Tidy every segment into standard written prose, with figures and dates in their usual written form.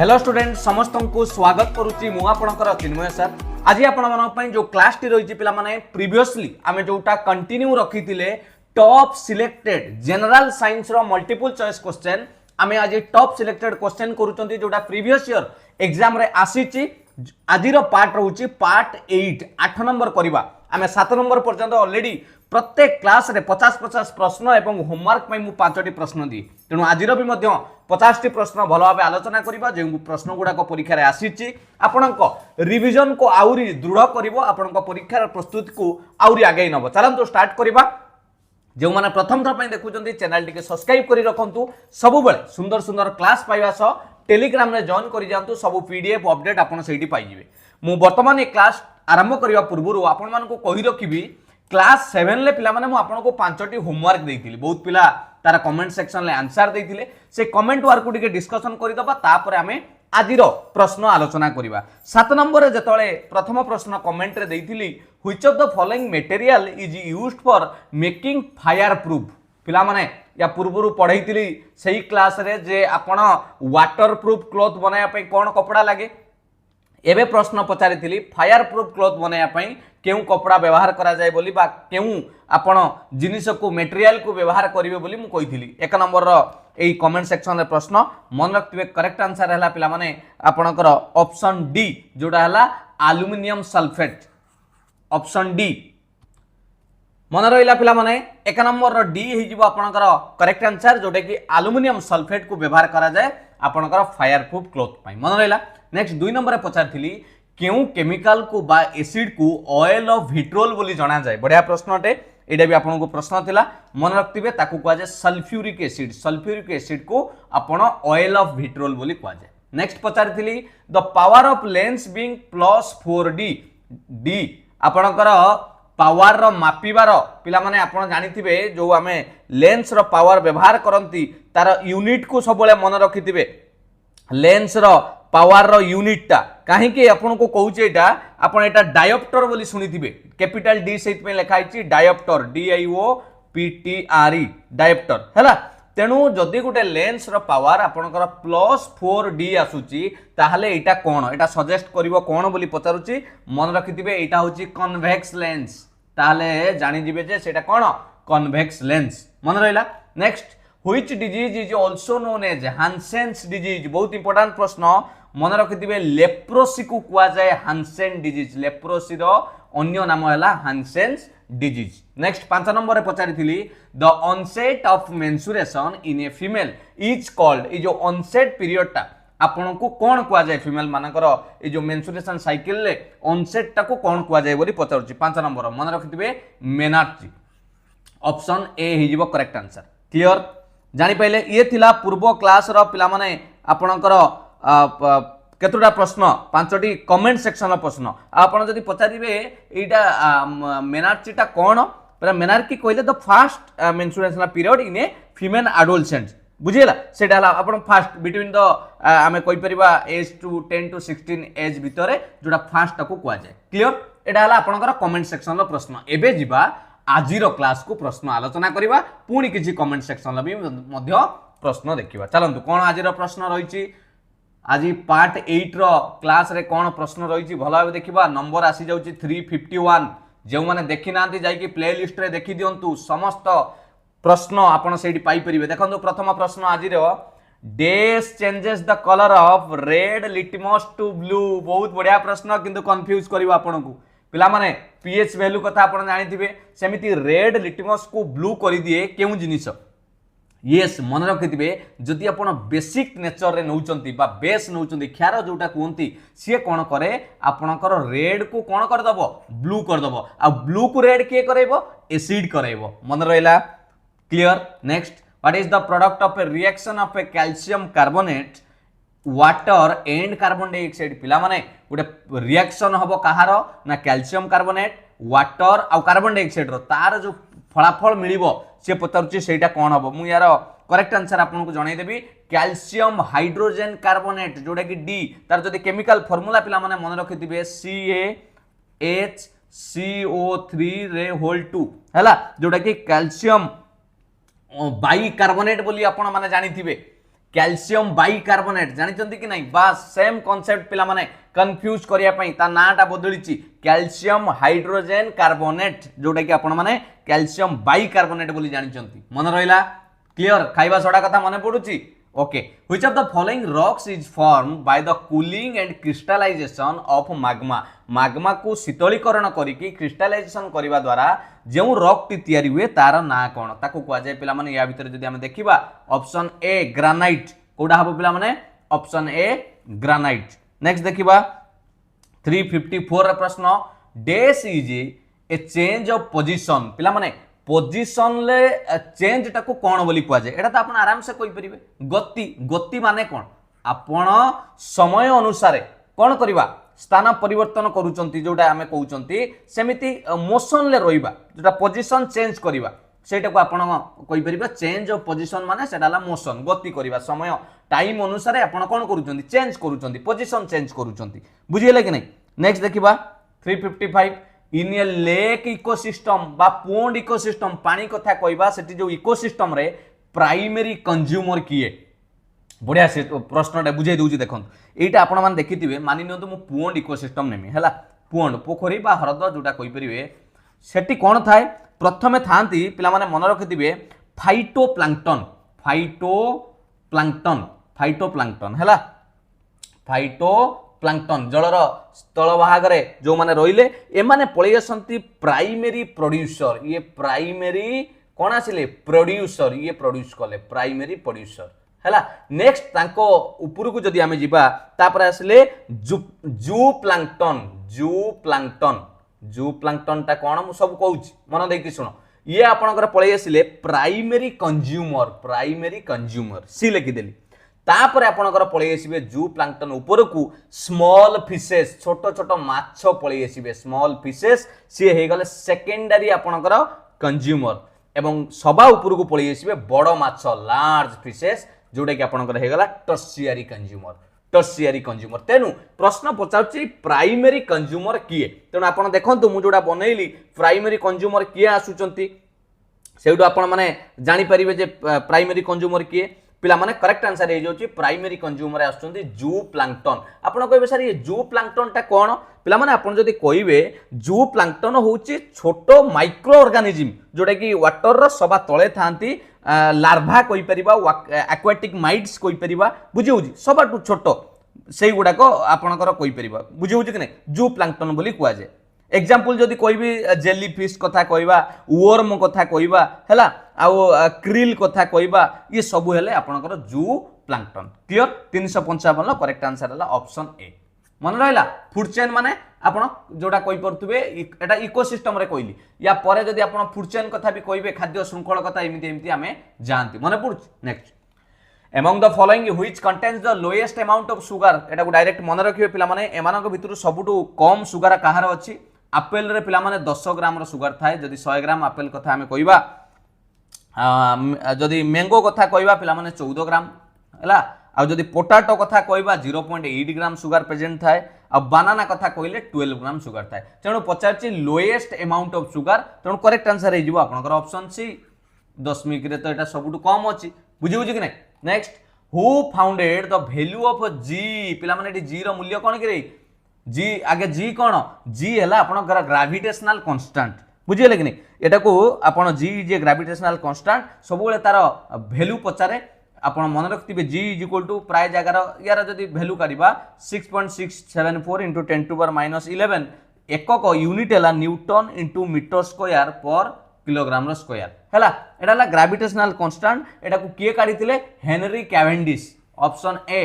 Hello student समस्त को स्वागत करुच्ची मु आपणकर चिन्मय सर। आज आपण जो क्लास टी रही पिला माने प्रीवियसली आमे जोटा कंटिन्यू रखी टॉप सिलेक्टेड जनरल साइंस रो मल्टीपल चॉइस क्वेश्चन आमे आज टॉप सिलेक्टेड क्वेश्चन करूचंती जोटा प्रीवियस ईयर एग्जाम रे आसीची। आज पार्ट रोची पार्ट 8 नंबर करवा आमे 7 नंबर पर्यंत ऑलरेडी प्रत्येक क्लास रे 50-50 प्रश्न एवं होमवर्क में मु 5टी प्रश्न दी तेणु आज भी 50टी प्रश्न भल भाव आलोचना करबा जो प्रश्न गुड़ाक परीक्षा रे आसीची आपणक रिवीजन को आउरी दृढ़ करिवो आपणक परीक्षार प्रस्तुति को आउरी आगे नबो। चलंतु स्टार्ट करबा। जो माने प्रथम थर देखुचंती चैनल टिके सब्सक्राइब करी रखंतु सब बेले सुंदर सुंदर क्लास पाइबा सह टेलीग्राम रे जॉइन करि जांतु सब पीडीएफ अपडेट आपन सेठी पाइ जिवे। मु वर्तमान ए क्लास आरंभ करिवा पूर्व आपन मान को कहि रखिबी क्लास 7 ले पिला माने मु आपन को 5टी होमवर्क देइथिली बहुत पिला तार कमेंट सेक्शन ले आंसर देइथिले से कमेंट वर्क को टिके डिस्कशन करि दबा तापर हमें आजिरो प्रश्न आलोचना करिवा। 7 नंबर रे जतळे प्रथम प्रश्न कमेंट रे देइथिली which of the following material is used for making fire proof. पिला माने या पूर्वरु पढैतिली सही क्लास रे जे आपण वाटर प्रूफ क्लॉथ बनाया पई कोन कपड़ा लागे। एबे प्रश्न पचारिथिली फायर प्रूफ क्लॉथ बनाया पई केउ कपड़ा व्यवहार करा जाय बोली बा केउ आपण जिनिस को मटेरियल को व्यवहार करिवे बोली मु कहिथिली। 1 नंबर रो एई कमेंट सेक्शन रे प्रश्न मन रखिबे करेक्ट आंसर हला पिला माने आपणकर ऑप्शन डी जोडा हला एल्युमिनियम सल्फेट। ऑप्शन डी मन रहिला पिला माने 1 नंबर रो डी हि जिवो आपणकर करेक्ट आंसर जोडे कि एल्युमिनियम सल्फेट को व्यवहार करा जाय आपणकर फायर प्रूफ क्लॉथ पई मन रहिला। नेक्स्ट 2 नंबर रे पचारथिली केउ केमिकल को बा एसिड को ऑयल ऑफ विट्रोल बोली जाना जाय। बढ़िया प्रश्न अटे एडा भी आपन को प्रश्न थिला मन रखतिबे ताकू कहा जाय सल्फ्यूरिक एसिड। सल्फ्यूरिक एसिड को आपण ऑयल ऑफ विट्रोल बोली कहा जाय। नेक्स्ट पचारथिली the power of lens being +4d D आपणकर पावर रो मापिबार पिला माने आपण जानिथिबे जो आमे लेंस रो पावर व्यवहार करंती तार यूनिट को सबले मन रखिथिबे लेंस रो पावर रो यूनिट टा काहे कि आपन को कहूचे एटा आपन एटा डायोप्टर बोली सुनिथिबे कैपिटल डी सहित में लिखा आइछि डायोप्टर DIOPTRE डायोप्टर हैला। तेनु जदि गुटे लेंस रो पावर आपनकर +4d आसुची ताहले एटा कोन एटा सजेस्ट करिवो कोन बोली पचारुची मन रखिथिबे एटा होची कन्वेक्स लेंस ताहले जानि जिवे जे सेटा कोन कन्वेक्स लेंस मन रहिला। Next which disease is also known as Hansen's disease बहुत इंपोर्टेंट प्रश्न मन रखिथिबे लेप्रोसी को कुआ जाय हांसेन डिजीज। लेप्रोसी रो अन्य नाम हैला हांसेन्स डिजीज। नेक्स्ट 5 नंबर रे पचारिथिली the onset of menstruation in a female is called. ई जो ऑनसेट पीरियड टा आपन को कोन कुआ जाय फीमेल मानकर ई जो मेंस्ट्रुएशन साइकिल ले ऑनसेट टा को कोन कुआ जाय बोली पचारुची 5 नंबर मन रखिथिबे मेनार्ची। ऑप्शन ए हि जिवो करेक्ट आंसर। क्लियर जानि पहिले ये थिला पूर्व क्लास रो पिला माने आपनकर केतुटा प्रश्न 5टी कमेंट सेक्शन प्रश्न आपण जदि पचारिबे एटा मेनार्चीटा कोन पर मेनार्की कहले the first menstrual period in a female adolescent बुझिला सेटा हला आपण फास्ट बिटवीन द आमे कहि परिबा एज टू 10 to 16 एज भितरे जोटा फास्ट को कुआ जाय। क्लियर एटा हला आपनकर कमेंट सेक्शन प्रश्न। एबे जिबा आजिरो क्लास को प्रश्न आलोचना करिबा पुनी किछि कमेंट सेक्शन भी मध्य प्रश्न देखिबा। चलंतु कोन आजिरो प्रश्न रहिछि आज पार्ट 8 रो क्लास रे कोन प्रश्न रहिछि भलो भाबे देखिबा। नंबर आसी जाउछि 351 जे माने देखि नांती जाई कि प्लेलिस्ट रे देखि दियंतु समस्त प्रश्न आपण सेठी पाई परिबे। देखंतु प्रथम प्रश्न आजिरो dash changes the colour of red litmus to blue. बहुत बढ़िया प्रश्न किंतु कंफ्यूज करिबा आपन को पिला माने पीएच वैल्यू कथा आपण जानिथिबे सेमिति रेड लिटमस को ब्लू करि दिए केउ जिनिस। यस मन रखिथिबे जदि आपण बेसिक नेचर रे नउचंती बा बेस नउचंती ख्यार जोटा कहंती से कोन करे आपणकर रेड को कोन कर दबो ब्लू कर दबो आ ब्लू को रेड के करैबो एसिड करैबो मन रहिला। Clear. Next what is the product of A reaction of A calcium carbonate water and carbon dioxide. पिला माने गोटे रिएक्शन हबो कहारो ना कैल्शियम कार्बोनेट वाटर आ कार्बन डाइऑक्साइड रो तार जो फलाफल मिलिबो से पचारुची सेटा कोन हबो मु यार करेक्ट आंसर आपन को जणाई देबी कैल्शियम हाइड्रोजन कार्बोनेट जोडा कि डी तार जदी केमिकल फार्मूला पिला माने मन रखिथिबे CaHCO3 रे होल 2 हैला जोडा कि कैल्शियम बाइकार्बोनेट बोली आपण माने जानिथिबे कैल्शियम बाइकार्बोनेट जानिचंती कि नहीं बास सेम कांसेप्ट पिला माने कंफ्यूज करिया पई ता नाटा बदलिची कैल्शियम हाइड्रोजन कार्बोनेट जोटा कि आपण माने कैल्शियम बाइकार्बोनेट बोली जानिचंती मन रहिला क्लियर खाइबा सोडा कथा मने पडुची okay which of the following rocks is form by the cooling and crystallization of magma magma को शीतलीकरण करिकी क्रिस्टलाइजेशन करिवा द्वारा जेउ रॉक टी तयारी हुए तार ना कोन ताको कुआ जाय पिला माने या भीतर जदी हम देखिबा ऑप्शन ए ग्रेनाइट कोडा हबो पिला माने ऑप्शन ए ग्रेनाइट नेक्स्ट देखिबा 354 रा प्रश्न dash is a change of position पिला माने पोजीशन ले चेंज टाको कोन बोली कुआ जाय एटा त आपण आराम से कहि परिबे गति गति माने कोन आपण समय अनुसार कोन करिबा स्थान परिवर्तन करूचंती जोटा आमे कहउचंती सेमिति मोशन ले रहिबा जोटा पोजीशन चेंज करिबा सेटा को आपण कहि परिबा चेंज ऑफ पोजीशन माने सेडाला मोशन गति करिबा समय टाइम अनुसार आपण कोन करूचंती चेंज करूचंती पोजीशन चेंज करूचंती बुझिले कि नहीं नेक्स्ट देखिबा 355 इन ए लेक इकोसिस्टम बा पोंड इकोसिस्टम पानी कथा कहबा सेठी जो इकोसिस्टम रे प्राइमरी कंज्यूमर किए बढ़िया से प्रश्नटा बुझाई दूची देखो एटा आपण मान देखिथिबे मानि नियंतु मु पोंड इकोसिस्टम नेमी हला पोंड पोखरी बा हरद जोटा कहि परिबे सेठी कोन थाए प्रथमे थांती पिला माने मन रखिथिबे फाइटोप्लैंक्टन फाइटोप्लैंक्टन फाइटोप्लैंक्टन हला फाइटोप्लैंक्टन जलर स्थल भाग रे जो माने रोइले ए माने पळी असंती प्राइमरी प्रोड्यूसर ये प्राइमरी कोन आसिले प्रोड्यूसर ये प्रोड्यूस कले प्राइमरी प्रोड्यूसर हैला नेक्स्ट तांको ऊपर को जदी हमें जिबा तापर आसले जू प्लांक्टन ता कोन मु सब कहूची मन देकी सुनो ये आपनकर पळी आसिले प्राइमरी कंज्यूमर सी लिखि देली तापर आपनकर पळी आसीबे जू प्लांक्टन ऊपर को स्मॉल फिशेस छोटो छोटो माछ पळी आसीबे स्मॉल फिशेस सी हे गले सेकेंडरी आपनकर कंज्यूमर एवं सभा ऊपर को पळी आसीबे बडो माछ लार्ज फिशेस जोटा कि आपनकर हे गला टर्शियरी कंज्यूमर तेनु प्रश्न पचाउची प्राइमरी कंज्यूमर किए तेनु आपण देखंतु मु जोडा बनैली प्राइमरी कंज्यूमर किए आसुचंती सेउडो आपण माने जानि परिबे जे प्राइमरी कंज्यूमर किए पिला माने करेक्ट आंसर हे जोची प्राइमरी कंज्यूमर आसुचंती जू प्लांक्टन आपण कहबे सर ये जू प्लांक्टन ता कोन पिला माने आपण जदी कहिबे जू प्लांक्टन होची छोटो माइक्रो ऑर्गेनिज्म जोटा कि वाटर रो सभा तळे थांती लार्भा कहि परिबा एक्वाटिक माइट्स कहि परिबा बुझी होजी सबाटु छोटो सेई गुडा को आपनकर कहि परिबा बुझी होजी कि नै जू प्लांक्टन बोली कुआ जे एग्जांपल जदी कहबी जेली फिश कथा कहबा वर्म कथा कहबा हैला आ क्रिल कथा कहबा ये सब हेले आपनकर जू प्लांक्टन क्लियर 355 करेक्ट आंसर हला ऑप्शन ए मन रहिला फूड चेन माने आपण जोटा कहि परथुबे एटा इकोसिस्टम रे कहली या परे जदी आपण फूड चेन कथा भी कहबे खाद्य श्रृंखला कथा एमिति एमिति हमें जानती मन पड़छ next among the following which contains the lowest amount of sugar एटा को डायरेक्ट मन रखिबे पिला माने एमानक भितरु सबुटु कम शुगर कहार अछि आपेल रे पिला माने 10 ग्राम रो शुगर थाए जदी 100 ग्राम आपेल कथा हमें कहबा जदी मैंगो कथा कहबा पिला माने 14 ग्राम हला आ जदी पोटाटो कथा कहबा 0.8 ग्राम शुगर प्रेजेंट थाए आ बनाना कथा कहले 12 ग्राम शुगर थाए तेणु पचारची लोएस्ट अमाउंट ऑफ शुगर तेणु करेक्ट आंसर हे जिवो आपनकर ऑप्शन सी दशमिक रे तो एटा सबुटु कम अछि बुझि बुझि कि नै next who founded the value of G पिला माने एटी जी रो मूल्य कोन कि रे जी आगे जी कोन जी हला आपनकर ग्रेविटेशनल कांस्टेंट बुझिले कि नै एटा को आपण जी जे ग्रेविटेशनल कांस्टेंट सब बेले तार वैल्यू पचारे आपण मन रखिबे g इज इक्वल टू प्राय जगार यार जदी वैल्यू काढिबा 6.674 into 10 to power -11 एकक यूनिट हला newton into metre square per kilogram रो स्क्वायर हला एटा हला ग्रेविटेशनल कांस्टेंट एटा को किए काढितिले Henry Cavendish option A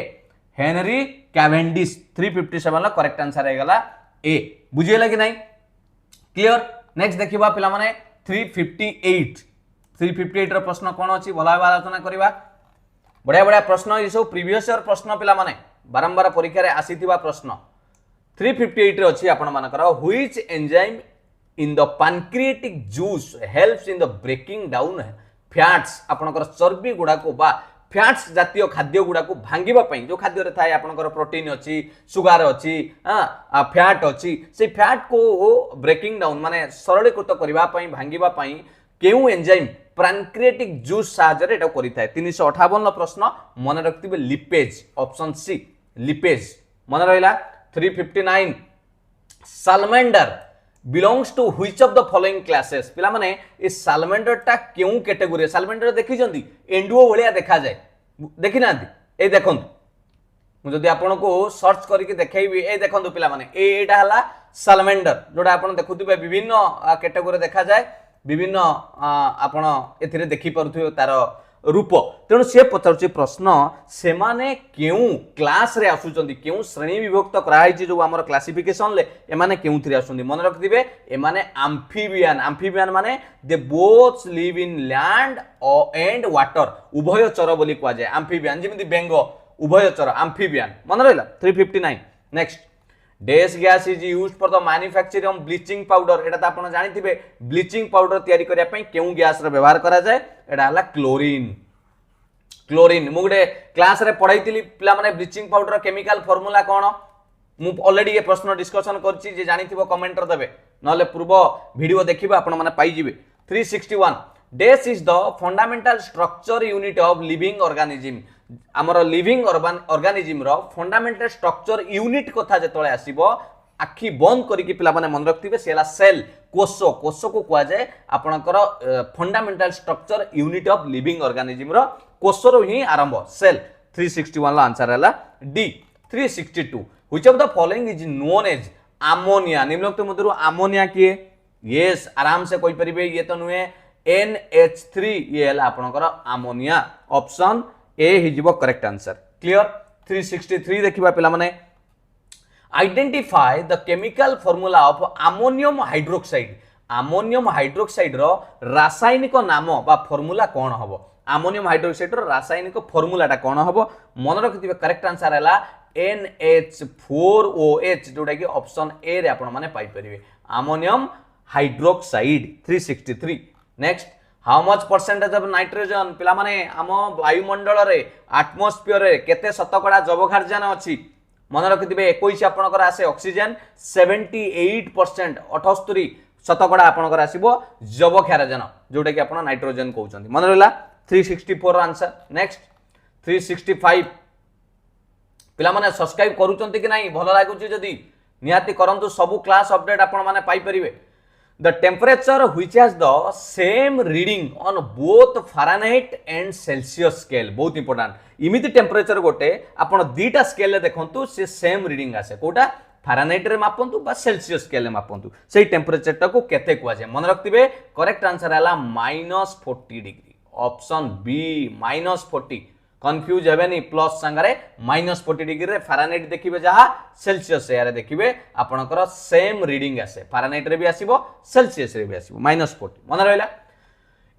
Henry Cavendish 357 ला करेक्ट आंसर हे गला ए बुझियला कि नै क्लियर नेक्स्ट देखिबा पिला माने 358 रो प्रश्न कोन अछि भला आलोचना करिबा बढ़िया बढ़िया प्रश्न ये सब प्रीवियस ईयर प्रश्न पिला माने बारंबार परीक्षा रे आसीथिबा प्रश्न 358 रे अछि आपण मानकर which enzyme in the pancreatic juice helps in the breaking down fats आपनकर चर्बी गुडा को बा फैट्स जातीय खाद्य गुडा को भांगिबा पई जो खाद्य रे थाए आपनकर प्रोटीन अछि सुगर अछि फैट अछि से फैट को ब्रेकिंग डाउन माने सरलीकृत करबा पई भांगिबा पई केउ एंजाइम पैनक्रियाटिक जूस साहाय्य एटा करिथाय 358 प्रश्न मन रखिबे लिपेज ऑप्शन सी लिपेज मन रहिला 359 salamander belongs to which of the following classes पिला माने ए सालमेंडर टा केउ कैटेगरी सालमेंडर देखि जंदी एंडुओ भलिया देखा जाय देखि नांती ए देखंतु मु जदि आपन को सर्च करके देखैबी ए देखंतु पिला माने एटा हला सालमेंडर जोडा आपन देखुथिबे विभिन्न कैटेगरी देखा जाय विभिन्न आपन एथिरे देखि परथु तार रूप तेणु से पचारुछि प्रश्न से माने केउ क्लास रे आसुचंदी केउ श्रेणी विभक्त कराइछि जो हमर क्लासिफिकेशन ले ए माने केउ थि आसुंदी मन रख दिबे ए माने एम्फीबियन माने they both live in land and water उभयचर बोली कुआ जाय एम्फीबियन जेमिति बेंग उभयचर एम्फीबियन मन रहला 359 next dash gas is used for the manufacturing of bleaching powder एटा त आपण जानिथिबे ब्लीचिंग पाउडर तयारी करिया पई केउ गैस रे व्यवहार करा जाय एटा हला क्लोरीन मु गुटे क्लास रे पढाइतिली पिला माने ब्लीचिंग पाउडर केमिकल फार्मूला कोन मु ऑलरेडी ये प्रश्न डिस्कशन करछि जे जानिथिबो कमेंट र देबे नले पूर्व वीडियो देखिबा आपण माने पाई जिवे 361 dash is the fundamental structure unit of living organism आमर लिविंग ऑर्गेनिज्म रो फंडामेंटल स्ट्रक्चर यूनिट कथा जेतळे आसीबो आखि बंद करिकि पिला माने मन रखथिबे सेला सेल कोष को कुआ जाय आपनकर fundamental structure unit of living organism रो कोष रो ही आरंभ सेल 361 ला आंसर हला D 362 which of the following is known as ammonia निम्नलिखित मध्यरु अमोनिया किए यस आराम से कोइ परिबे ये तो नुए NH3 ये हला आपनकर अमोनिया ऑप्शन ए हिजिबो करेक्ट आंसर क्लियर 363 देखिबा पिला माने identify the chemical formula of ammonium hydroxide रो रासायनिक नाम बा फार्मूला कोन हबो अमोनियम हाइड्रोक्साइड रो रासायनिक फार्मूला टा कोन हबो मन रखिथिबे करेक्ट आंसर हला NH4OH जोटा कि ऑप्शन ए रे आपण माने पाई परिबे ammonium hydroxide 363 next how much percentage of nitrogen पिला माने आम वायुमंडल रे एटमॉस्फियर रे केते शतकड़ा जबखार्जन अछि मन रखिथिबे 21 आपनकर आसे ऑक्सीजन 78% 78 शतकड़ा आपनकर आसीबो जबखार्जन जोटा कि आपण नाइट्रोजन कहउछन्ती मन रहला 364 आंसर नेक्स्ट 365 पिला माने सब्सक्राइब करूछन्ती कि नाही भलो लागुची जदी निहाती करंतु सब क्लास अपडेट आपण माने पाई परिबे The temperature which has the same reading on both Fahrenheit and Celsius scale बहुत important इमिति टेम्परेचर गोटे आपण दीटा स्केल ले देखंतु से सेम रीडिंग आसे कोटा फारेनहाइट रे मापंतु बा सेल्सियस स्केल ले मापंतु सेही टेम्परेचर टा को केते कुआ जाय मन रखतिबे करेक्ट आंसर हला -40 डिग्री ऑप्शन बी -40 कंफ्यूज हेबेनी प्लस संगरे -40 डिग्री रे फारेनहाइट देखिबे जहा सेल्सियस यारे देखिबे आपनकर सेम रीडिंग आसे फारेनहाइट रे भी आसीबो सेल्सियस रे भी आसीबो -40 मन रहला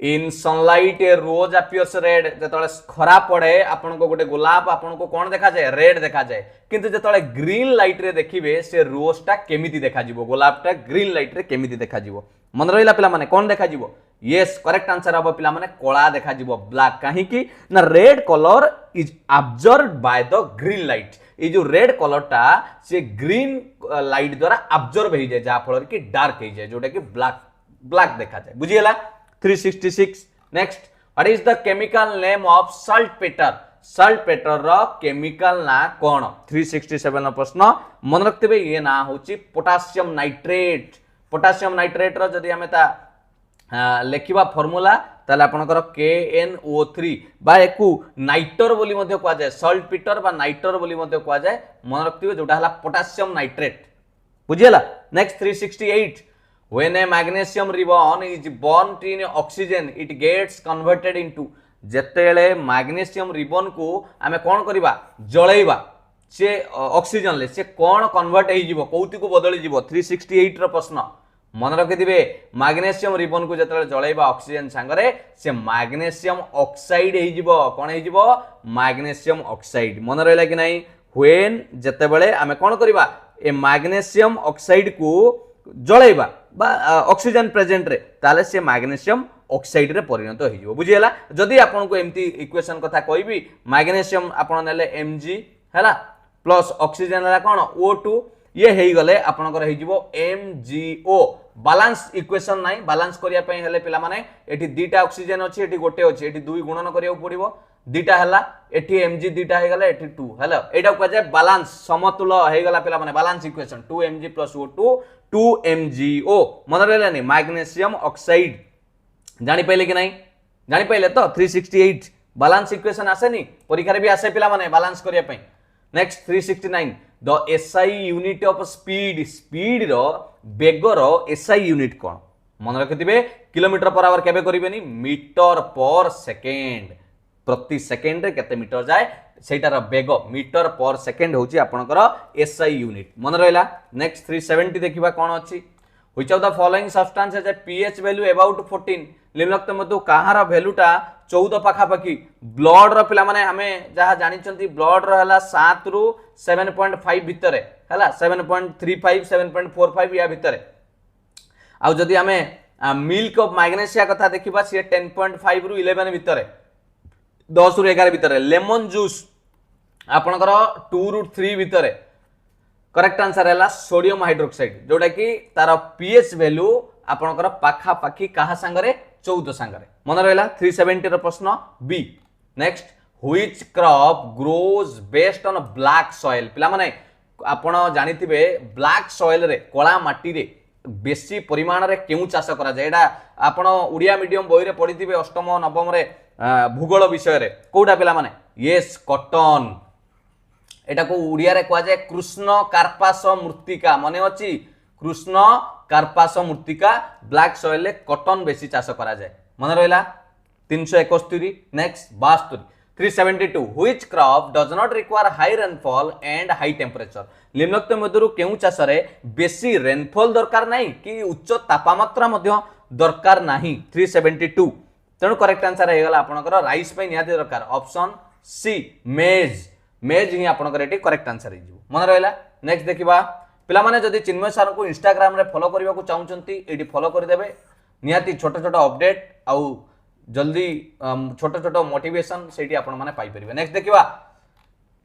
in sunlight a rose appears red जेतले खरा पड़े आपन को गोटे गुलाब आपन को कोन देखा जाय रेड देखा जाय किंतु जेतले ग्रीन लाइट रे देखिबे से रोज टा केमिति देखा जिवो गुलाब टा ग्रीन लाइट रे केमिति देखा जिवो मन रहला पिला माने कोन देखा जिवो यस करेक्ट आंसर हबो पिला माने कोला देखा जिवो ब्लैक काहे कि ना red colour is absorbed by the green light ए जो रेड कलर टा से ग्रीन लाइट द्वारा अब्जॉर्ब हो जाय जा फल कि डार्क हो जाय जोटा कि ब्लैक देखा जाय बुझियला 366 next what is the chemical name of saltpetre रो केमिकल ना कोन 367 नो प्रश्न मन रखतेबे ये ना होची पोटेशियम नाइट्रेट रो जदी हमें ता लेखिबा फार्मूला ताले आपनकर KNO3 बा एकु नाइटर बोली मध्ये कोआ जाय सल्टपेटर बा नाइटर बोली मध्ये कोआ जाय मन रखतिबे जोटा हला पोटेशियम नाइट्रेट बुझियला next 368 when a magnesium ribbon is burnt in oxygen it gets converted into जेतेले magnesium ribbon को आमे कोन करिबा जळैबा से ऑक्सीजन ले से कोन कन्वर्ट हे जिवो कोउति को बदली जिवो 368 रो प्रश्न मन रखि दिबे मैग्नीशियम रिबन को जतले जळैबा ऑक्सीजन संगरे से मैग्नीशियम ऑक्साइड हे जिवो कोन हे जिवो मैग्नीशियम ऑक्साइड मन रहला कि नाही व्हेन जते बेले आमे कोन करिबा ए मैग्नीशियम ऑक्साइड को जळैबा बा ऑक्सीजन प्रेजेंट रे ताले से मैग्नीशियम ऑक्साइड रे परिणत हो जिवो बुझियला जदी आपन को एम्ति इक्वेशन कथा कहबी मैग्नीशियम आपन नेले Mg हैला प्लस ऑक्सीजन ला कोन O2 ये हे गले आपनकर हे जिवो MgO बैलेंस इक्वेशन नाही बैलेंस करिया पई हेले पिला माने एठी दुटा ऑक्सीजन अछि एठी गोटे अछि एठी दुई गुणन करिया पड़िबो दुटा हला एठी Mg दुटा हे गला एठी 2 हेलो एटा को जाय बैलेंस समतुल हे गला पिला माने balance equation 2Mg + O2 2MgO मन रहले नि मैग्नीशियम ऑक्साइड जानि पहिले कि नाही जानि पहिले तो 368 बैलेंस इक्वेशन आसे नि परीक्षा रे भी आसे पिला माने बैलेंस करिया पई next 369 the SI unit of speed speed रो बेग रो SI यूनिट कोन मन रखिथिबे किलोमीटर पर आवर केबे करिबेनी मीटर पर सेकेंड प्रति सेकेंड रे केते मीटर जाए सेटार बेग मीटर पर सेकेंड होची आपनकर SI यूनिट मन रहला नेक्स्ट 370 देखिबा कोन अछि which of the following substance has a pH value about 14 निम्नलिखित मधु कहार वैल्यूटा 14 पाखा पाखी ब्लड रो पिला माने हमें जहा जानि चंती ब्लड रो हला 7 रु 7.5 भितरे हला 7.35 7.45 या भितरे आ जदी हमें मिल्क ऑफ मैग्नेशिया कथा देखिबा से 10.5 रु 11 भितरे 10 रु 11 भितरे लेमन जूस आपनकर 2 रु 3 भितरे करेक्ट आंसर है सोडियम हाइड्रोक्साइड जोटा कि तार pH वैल्यू आपनकर पाखा पाखी कहा संगरे 14 संगरे मन रहला 370 रो प्रश्न बी next which crop grows based on black soil पिला माने आपण जानिथिबे ब्लैक सॉइल रे कोला माटी रे बेसी परिमाण रे केउ चाष करा जाय एडा आपण उड़िया मीडियम बही रे पढिथिबे अष्टम नवम रे भूगोल विषय रे कोडा पिला माने यस कॉटन एटा को उड़िया रे कहा जाय कृष्ण कार्पास मृत्तिका माने अछि कृष्ण कार्पास मृत्तिका ब्लैक सॉइल ले कॉटन बेसी चाष करा जाय मन रहला 371 next 72 372 which crop does not require high rainfall and high temperature निम्नलिखित मध्यरु केउ चाष रे बेसी रेनफॉल दरकार नाही कि उच्च तापमात्रा मध्य दरकार नाही 372 तेणु करेक्ट आंसर हे गला आपनकर राइस पे निहाती दरकार ऑप्शन सी मेज मेज ही आपनकर एटी करेक्ट आंसर हे जिवो मन रहला नेक्स्ट देखिबा पिला माने जदी चिन्मय सर को इंस्टाग्राम रे फॉलो करबा को चाहउचंती एटी फॉलो कर देबे निहाती छोट छोट अपडेट आउ जल्दी छोट छोट मोटिवेशन सेठी आपण माने पाई परिबे नेक्स्ट देखिबा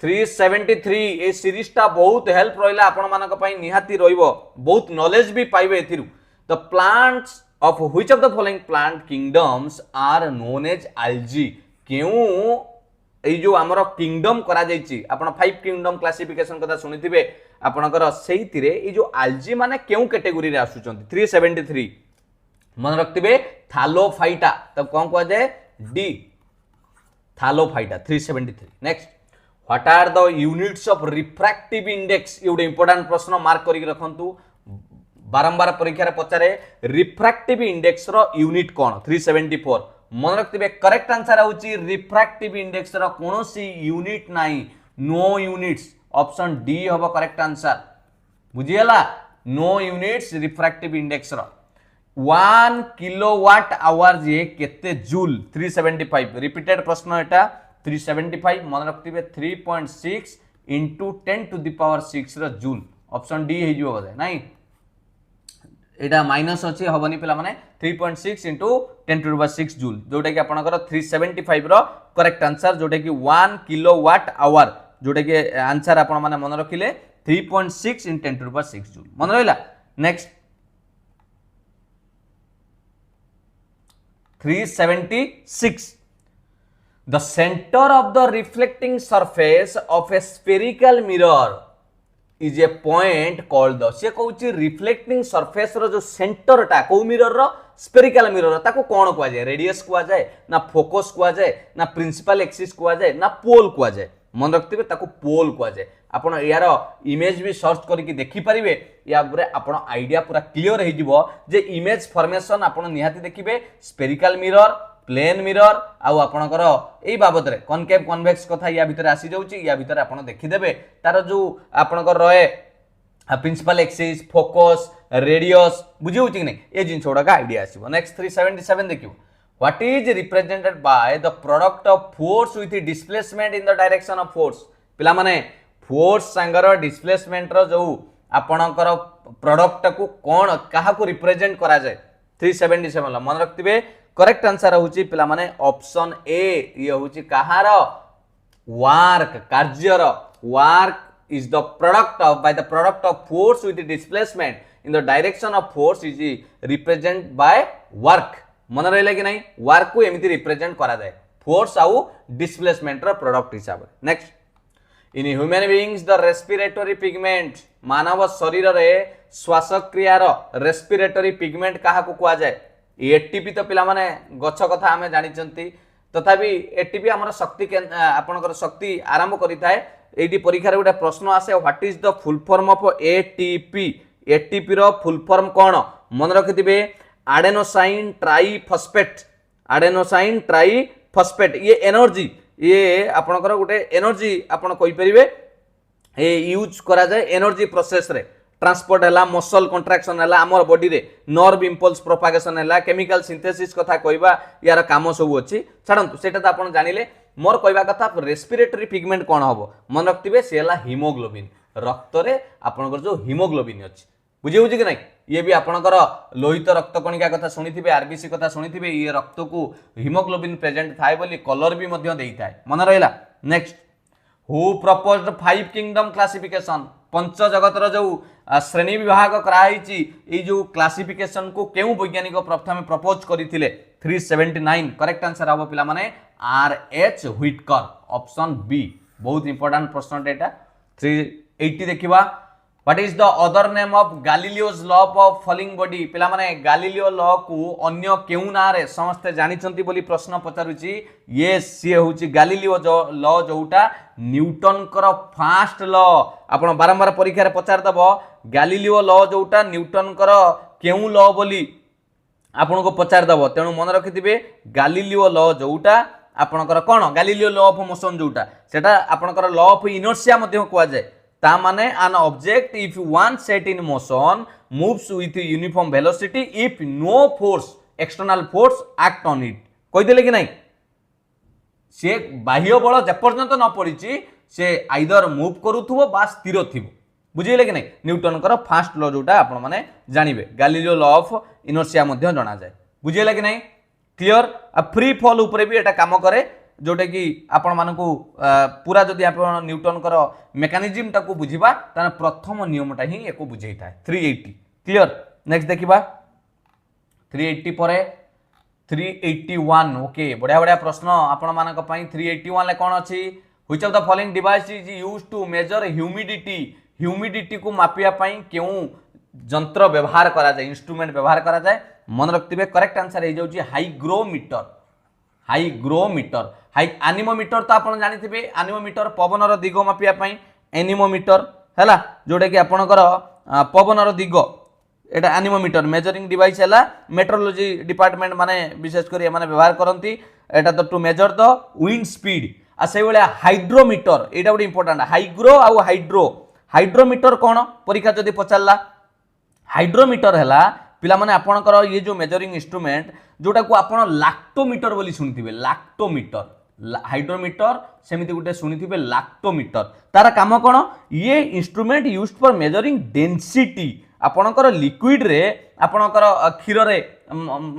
373 ए सीरीज ता बहुत हेल्प रहिला आपण मानक पई निहाती रहिबो बहुत नॉलेज भी पाइबे एथिरु the plants of which of the following plant kingdoms are known as algae केउ ए जो हमर किंगडम करा जाईची आपण 5 किंगडम क्लासिफिकेशन कथा सुनिथिबे आपणकर सेहितिरे ए जो algae माने केउ कैटेगरी रे आसुचंती 373 मन रखथिबे थालोफाइटा तब कोन को जाय D Thallophyta 373 next what are the units of refractive index ये इंपोर्टेंट प्रश्न मार्क करी रखंतु बारंबार परीक्षा रे पचारे रिफ्रैक्टिव इंडेक्स रो यूनिट कोन 374 मन रखथिबे करेक्ट आंसर होची रिफ्रैक्टिव इंडेक्स रो कोनोसी यूनिट नाही नो यूनिट्स ऑप्शन डी होबो करेक्ट आंसर बुझियला नो यूनिट्स रिफ्रैक्टिव इंडेक्स रो 1 किलोवाट आवर जे केते जूल 375 रिपीटेड प्रश्न एटा 375 मन रखथिबे 3.6 into 10 to the power 6 रो जूल ऑप्शन डी हे जिवो बजे नाही एटा माइनस अछि हबनी पिला माने 3.6 into 10 to the power 6 joule जोटा कि आपनकर 375 रो करेक्ट आंसर जोटा कि 1 किलोवाट आवर जोटा कि आंसर आपण माने मन रखिले 3.6 in 10 to the power 6 joule मन रहला next 376 the center of the reflecting surface of a spherical mirror is a point called the से कहउची रिफ्लेक्टिंग सरफेस रो जो सेंटर टा को मिरर रो स्फेरिकल मिरर ताको कोन कुआ जाय रेडियस कुआ जाय ना फोकस कुआ जाय ना प्रिंसिपल एक्सिस कुआ जाय ना पोल कुआ जाय मन रखथिबे ताको पोल कुआ जाय आपण यार इमेज भी सर्च करके देखि परिबे या पूरा आपण आईडिया पूरा क्लियर हे जिवो जे इमेज फॉर्मेशन आपण निहाती देखिबे स्फेरिकल मिरर प्लेन मिरर आउ आपणकर एई बाबत रे कनकेव कन्वेक्स कथा या भीतर आसी जाउची या भीतर आपण देखि देबे तार जो आपणकर रहे प्रिंसिपल एक्सिस फोकस रेडियस बुझिउची कि नै ए जिंसोडा का आईडिया आसीबो नेक्स्ट 377 देखिबो what is represented by the product of force with displacement in the direction of force पिला माने फोर्स संगर डिस्प्लेसमेंट रो जो आपणकर प्रोडक्ट को कोन काहा को रिप्रेजेंट करा जाय 377 मन रखतिबे करेक्ट आंसर होची पिला माने ऑप्शन ए ये होची कहार वर्क कार्यर work is the product of by the product of force with displacement in the direction of force is represent by work मन रहा कि नहीं वर्क को एमती रिप्रेजेंट करा जाए फोर्स आउ डिस्प्लेसमेंट रो प्रोडक्ट हिसाब next in human beings the respiratory pigment मानव शरीर रे श्वासक्रिया रो रेस्पिरेटरी पिगमेंट काहा को कुआ जाए एटीपी तो पिला माने गछ कथा आमे जानि चंती तथापि एटीपी हमर शक्ति आपनकर शक्ति आरंभ करिताय एडी परीक्षा रे गोटे प्रश्न आसे what is the full form of ATP ATP रो फुल फॉर्म कोन मन रखिथिबे एडेनोसाइन ट्राइफॉस्फेट एडेनोसाइन ट्राइफॉस्फेट ये एनर्जी ये आपनकर गोटे एनर्जी आपण कहि परिबे ए यूज करा जाय एनर्जी प्रोसेस रे ट्रांसपोर्ट है मसल कंट्राक्शन है आमर बॉडी रे नर्व इंपल्स प्रोपागेशन है केमिकल सिंथेसिस कथा कहबा यार काम सब अच्छी छाड़ू सेटा तो आपण जानिले मोर कहबा कथा रेस्पिरेटरी पिगमेंट कोन हबो मन रखतिबे से हला हीमोग्लोबिन रक्त रे आपनकर जो हीमोग्लोबिन अछि बुझे कि नहीं ये भी आपनकर लोहित रक्त कणिका कथा सुनिथिबे आरबीसी कथा सुनिथिबे ये रक्त को हीमोग्लोबिन प्रेजेंट थाए बोली कलर भी मध्य देई थाए मन रहला next who proposed 5 kingdom classification पंच जगतर जो श्रेणी विभाग कराई जो क्लासिफिकेशन को केउ वैज्ञानिक प्रथम प्रपोज करथिले 379 करेक्ट आंसर हबो पिला माने R H Whittaker option B बहुत इंपोर्टेंट प्रश्न डेटा 380 देखिबा what is the other name of Galileo's law of falling body पिला माने गैलीलियो लॉ को अन्य केउ ना रे समस्त जानि चंती बोली प्रश्न पचारुची यस सी होची गैलीलियो लॉ जोटा न्यूटन कर फर्स्ट लॉ आपण बारंबार परीक्षा रे पचार दबो गैलीलियो लॉ जोटा न्यूटन कर केउ लॉ बोली आपण को पचार दबो तेनु मन रखिथिबे गैलीलियो लॉ जोटा आपणकर कोन गैलीलियो लॉ ऑफ मोशन जोटा सेटा आपणकर लॉ ऑफ इनर्शिया मध्ये कुआ जाय ता माने an object if one set in motion moves with uniform velocity if no force external force act on it कहि देले कि नहीं से बाह्य बल जेपर्यंत न पड़िछि से आइदर मूव करूथबो बा स्थिर थिबो बुझिले कि नहीं न्यूटन कर फर्स्ट लॉ जोटा आपण माने जानिबे गैलीलियो लॉ ऑफ इनर्शिया मध्ये जणा जाय बुझिले कि नहीं क्लियर आ फ्री फॉल ऊपर भी एटा काम करे जोटा कि आपण मानकू पूरा जदि आपण न्यूटन कर मेकानिज्म टाको बुझिबा ताने प्रथम नियमटा ही एको बुझेई थाए 380 क्लियर नेक्स्ट देखिबा 380 परे 381 ओके बढ़िया बढ़िया प्रश्न आपण मानक पई 381 ले कोन अछि which of the following device is used to measure humidity को मापिया पई केउ यंत्र व्यवहार करा जाय इंस्ट्रूमेंट व्यवहार करा जाय मन रखतिबे करेक्ट आंसर हे जाउची हाइग्रोमीटर हाई एनीमोमीटर तो आपण जानिथिबे एनीमोमीटर पवनर दिग मापिया पई एनीमोमीटर हैला जोटा कि आपणकर पवनर दिग एटा एनीमोमीटर मेजरिंग डिवाइस हैला मेट्रोलॉजी डिपार्टमेंट माने विशेष करी माने व्यवहार करंती एटा तो to measure the wind speed आ से बेले हाइड्रोमीटर एटा बड़ी इंपोर्टेंट हाइग्रो आ हाइड्रोमीटर कोन परीक्षा जदी पचारला हाइड्रोमीटर हैला पिला माने आपणकर ये जो मेजरिंग इंस्ट्रूमेंट जोटा को आपण लैक्टोमीटर बोली सुनिथिबे लैक्टोमीटर हाइड्रोमीटर सेमिति गुटे सुनिथिबे लैक्टोमीटर तार काम कोन ये instrument used for measuring density आपणकर लिक्विड रे आपणकर क्षीर रे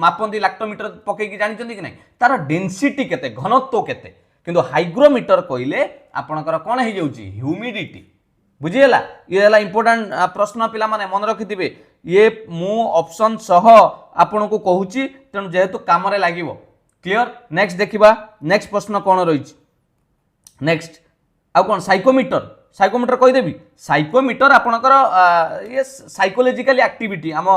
मापंती लैक्टोमीटर पके कि जानि चंदी कि नहीं तार डेंसिटी केते घनत्व केते किंतु हाइग्रोमीटर कइले आपणकर कोन हे जाउची ह्यूमिडिटी बुझिएला ये हला इंपोर्टेंट प्रश्न पिला माने मन रखिथिबे ये मु ऑप्शन सह आपण को कहूची तेनु जेहेतु काम रे लागिवो क्लियर नेक्स्ट देखिबा नेक्स्ट प्रश्न कोन रहिछि नेक्स्ट आ कोन साइकोमीटर कहि देबी साइकोमीटर आपणकर ये साइकोलॉजिकल एक्टिविटी हम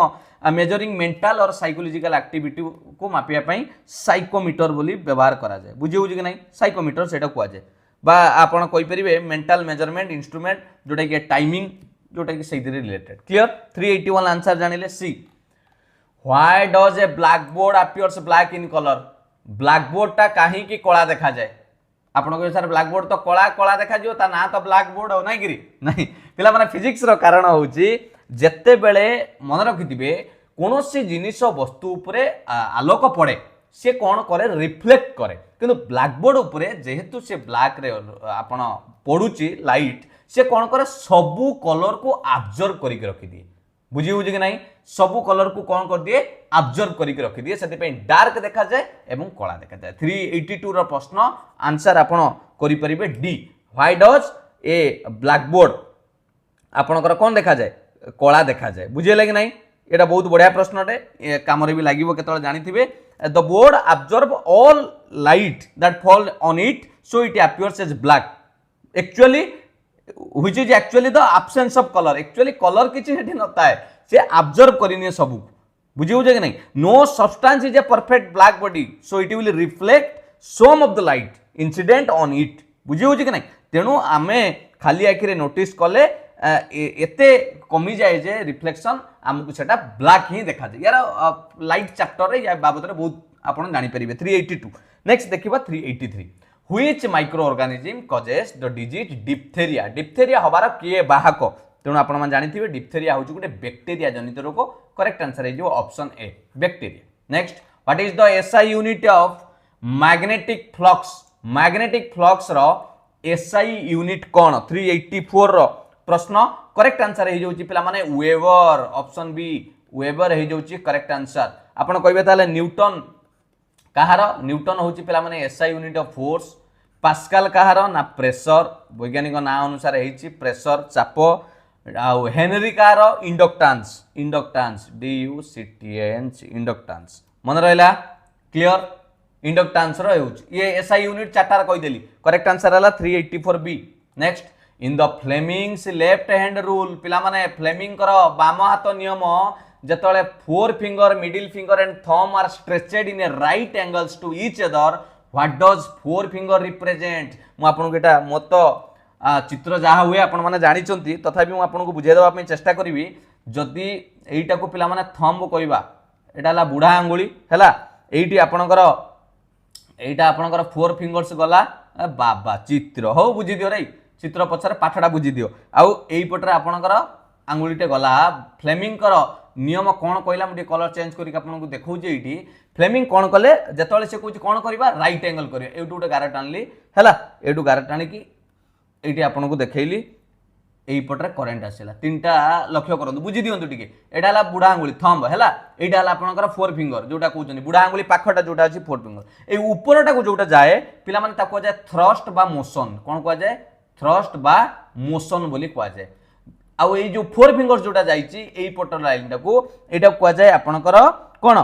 मेजरिंग मेंटल और साइकोलॉजिकल एक्टिविटी को मापिया पई साइकोमीटर बोली व्यवहार करा जाय बुझिउ कि नहीं साइकोमीटर सेटा कुआ जाय बा आपण कहि परिबे मेंटल मेजरमेंट इंस्ट्रूमेंट जोटा कि टाइमिंग जोटा कि सही रिलेटेड क्लियर 381 आंसर जानिले सी why does a blackboard appears black in colour blackboard टा काहे कि कला देखा जाए आपण को सर ब्लैक बोर्ड तो कला देखा जियो ता ना तो ब्लैक बोर्ड हो नाही गिरी नहीं पिला माने फिजिक्स रो कारण होउची जत्ते बेले मन रखिथिबे कोनोसी जिनिस वस्तु उपरे आलोक पड़े से कौन करे रिफ्लेक्ट करे किंतु ब्लैक बोर्ड उपरे जेहेतु से ब्लैक रे आपण पडुची लाइट से कौन करे सबू कलर को ऑब्जर्व करके रखी दिए बुझी कि नहीं सबू कलर को कौन कर दिए ऑब्जर्व करके रखी दिए से डार्क देखा जाए एवं कला देखा जाए 382 रो प्रश्न आंसर आपण करि परिबे D why does a blackboard आपणकर कौन देखा जाए कला देखा जाए बुझेले कि नहीं एटा बहुत बढ़िया प्रश्न अटे काम भी लगे केतल जानी the board absorb all light that fall on it so it appears as black actually which is actually the absence of color actually colour किछि हेठी नता है से अब्जॉर्ब करिने सब बुझी होजे कि नहीं no substance is a perfect black body so it will reflect some of the light incident on it बुझी होजे कि नहीं तेणु आमे खाली आखिरे नोटिस कले एते कमी जाए जे रिफ्लेक्शन आमको सेटा ब्लैक ही देखा जाए यार लाइट चैप्टर रे या बाबत रे बहुत आपण जानि परिबे 382 नेक्स्ट देखिबा 383 which micro organism causes the disease diphtheria diphtheria हबार किए बाहक तेणु आपण मान जानिथिबे डिप्थेरिया होची गुटे बैक्टीरिया जनित रोग करेक्ट आंसर है जो option A bacteria next what is the SI unit of magnetic flux रो एसआई यूनिट कोन 384 रो प्रश्न करेक्ट आंसर है जोची पिला माने वेबर ऑप्शन बी वेबर है जोची करेक्ट आंसर आपण कहबे ताले न्यूटन कहार न्यूटन होची पिला माने SI unit of force pascal कहार ना प्रेशर वैज्ञानिक ना अनुसार हेची प्रेशर चाप आउ हेनरी कहार इंडक्टेंस DUCTANS इंडक्टेंस मन रहला क्लियर इंडक्टेंस रो हेउची ये एसआई यूनिट चारटा कहि देली करेक्ट आंसर हला 384 B next in the Fleming's left hand rule पिला माने फ्लेमिंग कर बाम हाथ नियम जतले forefinger middle finger and thumb are stretched in a right angles to each other what does forefinger represent मु आपन को एटा मत चित्र जहा हुए आपण माने जानि चंती तथापि मु आपन को बुझाई देबा पे चेष्टा करबी जदी एटा को पिला माने थंब कहबा एटा ला बुढ़ा आंगुली हैला एठी आपनकर एटा आपनकर फोर फिंगर्स गला बाबा चित्र हो बुझी दियो रे चित्र पछर पाठटा बुझी दियो आउ एई पटरे आपनकर आंगुलीटे गला फ्लेमिंग कर नियम कौन कहला मुझे कलर चेंज करके आपको देखा ये फ्लेमिंग कौन कले जिते से कौन कौन करवा राइट एंगल कर एटू गोटे गार टाणली है एटू गार टाणिकी ये आपको देखली यहीपटे करेन्ट आसला तीनटा लक्ष्य करूँ बुझी दिंतु टी एटा बुढ़ा आंगुली थंब है यहाँ आपंकर फोर फिंगर जोटा कहते बुढ़ा आंगुली पाखटा जोटा अच्छी फोर फिंगर ये उपरटा को जोटा जाए पिला माने कहुए थ्रस्ट बा मोशन कौन कहुए थ्रस्ट बा मोशन बोली कहुए आउ ये जो फोर फिंगर्स जोटा जाइए पटर लाइन टाको यहाँ कहुए आपणकर कौन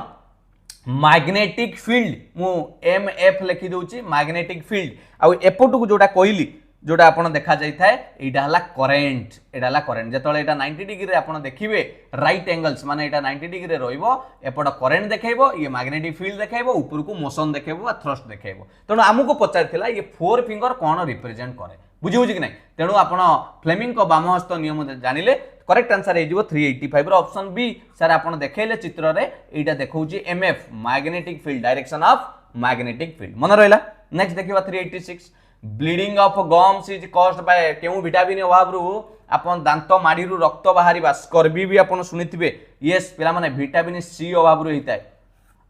मैग्नेटिक फील्ड मु MF लिखि दूची मैग्नेटिक फील्ड आउ एपटू को जोटा कहली जोटा आपन देखा जाई थाए एटा हला करंट जेतले एटा 90 डिग्री आपन देखिबे राइट एंगल्स माने एटा 90 डिग्री रहइबो एपट करंट देखाइबो ये मैग्नेटिक फील्ड देखाइबो ऊपर को मोशन देखाइबो आ थ्रस्ट देखाइबो तेणु हमको पचारथिला ये फोर फिंगर कोन रिप्रेजेंट करे बुझी होची कि नै तेणु आपन फ्लेमिंग को बाम हस्त नियम जानिले करेक्ट आंसर हे जिवो 385 रो ऑप्शन बी सर आपन देखाइले चित्र रे एटा देखौची MF magnetic field direction of magnetic field मन रहला नेक्स्ट देखिबा 386 bleeding of gums is caused by केउ विटामिन अभाव रु आपन दांत माड़ी रु रक्त बाहरिबा स्कर्बी भी आपन सुनिथिबे यस पिला माने विटामिन सी अभाव रु हिताय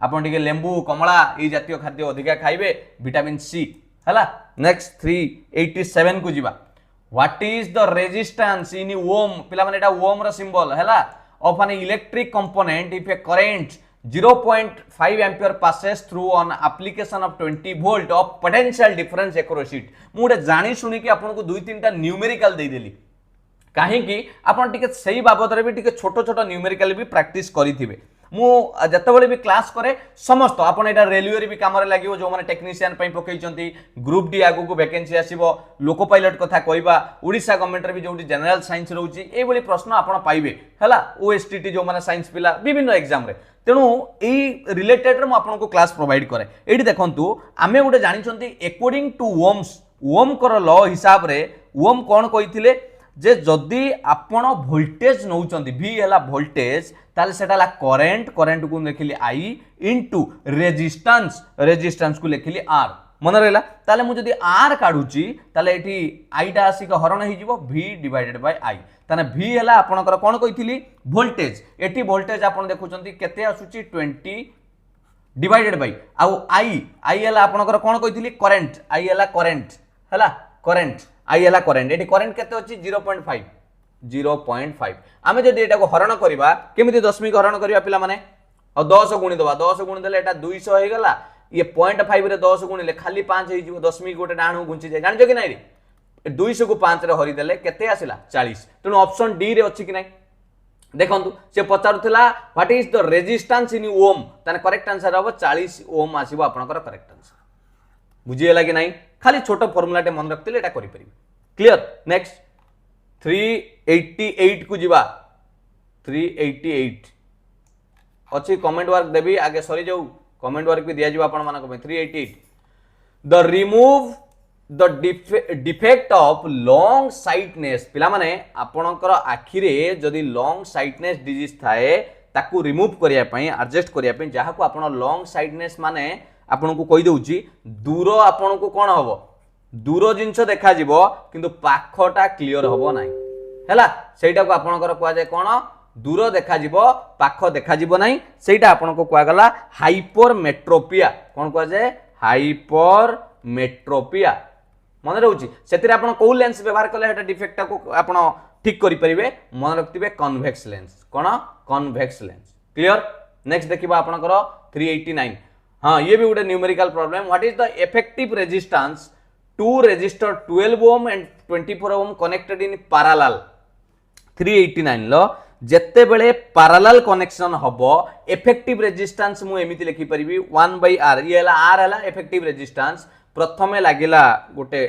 आपन टिके लेंबू कमला ई जातीय खाद्य अधिका खाइबे विटामिन सी हला नेक्स्ट 387 को जीवा what is the resistance in ohm पिला माने एटा ओम रो सिंबल हला of an electric component if a current 0.5 ampere passes through on application of 20 volt of potential difference across it मुझे जानी सुनी कि आपन को दुई तीन टा न्यूमेरिकल दे देली काहे कि आपन टिके सही बाबत रे भी टिके छोटो छोटो न्यूमेरिकल भी प्रैक्टिस करिथिबे मु जतबेले भी क्लास करे समस्त आपन एटा रेलवे रे भी काम रे लागिवो जो माने टेक्नीशियन पई पकैचंती ग्रुप डी आगु को वैकेंसी आसीबो लोको पायलट कथा कहबा ओडिसा गवर्नमेंट रे भी जोटी जनरल साइंस रहउची ए बोली प्रश्न आपन पाइबे हला OSTT जो माने साइंस पिला विभिन्न एग्जाम रे तेणु यही रिलेटेड रे आपको क्लास प्रोवाइड करे ये देखु आम गोटे जानी अकॉर्डिंग टू ओम कर लॉ हिसाब रे ओम कौन कही जे जदि आपण वोल्टेज नौचंती V है वोल्टेज ताले सेटा ला करंट को लिखिली I इनटू रेजिस्टेंस को लिखिली R मन रहला ताले मु जदि R काढुची ताले एठी I टा आसिक हरण हो जिवो V डिवाइडेड बाय I ताने V हैला आपनकर कोन कहिथिली वोल्टेज एठी वोल्टेज आपन देखुचंती केते आसुची 20 डिवाइडेड बाय आउ I हैला आपनकर कोन कहिथिली करंट I हैला करंट हैला करंट I हैला करंट एठी करंट केते अछि 0.5 आमे जदि एटा को हरण करबा केमिति दशमिक हरण करबा पिला माने और 10 गुणी दबा 10 गुणी देले एटा 200 हे गला ये 0.5 रे 10 गुणिले खाली 5 हे जिवो दशमिक गोटे डाणू गुंची जाय जानिजो कि नै रे 200 को 5 रे हरि देले केते आसिला 40 तेणु ऑप्शन डी रे अछि कि नै देखंतु से पचारुथिला what is the resistance in ohm ताने करेक्ट आंसर हबो 40 ओम आसीबो आपनकर करेक्ट आंसर बुझिएला कि नहीं खाली छोट फॉर्मूला टे मन रखते एटा करि परिबे क्लियर नेक्स्ट 388 को जीवा 388 अच्छी कमेंट वर्क देवी आगे सरी जाऊ कमेंट वर्क भी दिया जीवा आपण मानक 388 the remove the defect of long sightedness पिला माने आपणकर आखि रे जदी लॉन्ग साइटनेस डिजीज थाए ताकू रिमूव करिया पई एडजस्ट करिया पई जहा को आपण लॉन्ग साइटनेस माने आपण को कहि दउची दूर आपण को कोन हबो दूर जिंस देखा जीवो किंतु पाखटा क्लियर हबो नाही हैला सेटा को आपणकर कोआ जाय कोन दूर देखा जीवो पाख देखा जीवो नाही सेटा आपण को कोआ गला हाइपरमेट्रोपिया कोन कोआ जाय हाइपरमेट्रोपिया मन रहउची सेतिरे आपण को लेंस व्यवहार कले हेटा डिफेक्ट को आपण ठीक करि परिबे मन रखतिबे कन्वेक्स लेंस कोन कन्वेक्स लेंस क्लियर नेक्स्ट देखिबा आपणकर 389 हाँ ये भी गोटे numerical problem what is the effective resistance two resistor 12 ohm and 24 ohm connected in parallel 389 लो जेते बेले पैरेलल कनेक्शन हबो इफेक्टिव रेजिस्टेंस मु एमिति लिखि परिबी 1/r ये हला r हला इफेक्टिव रेजिस्टेंस प्रथमे लागिला गोटे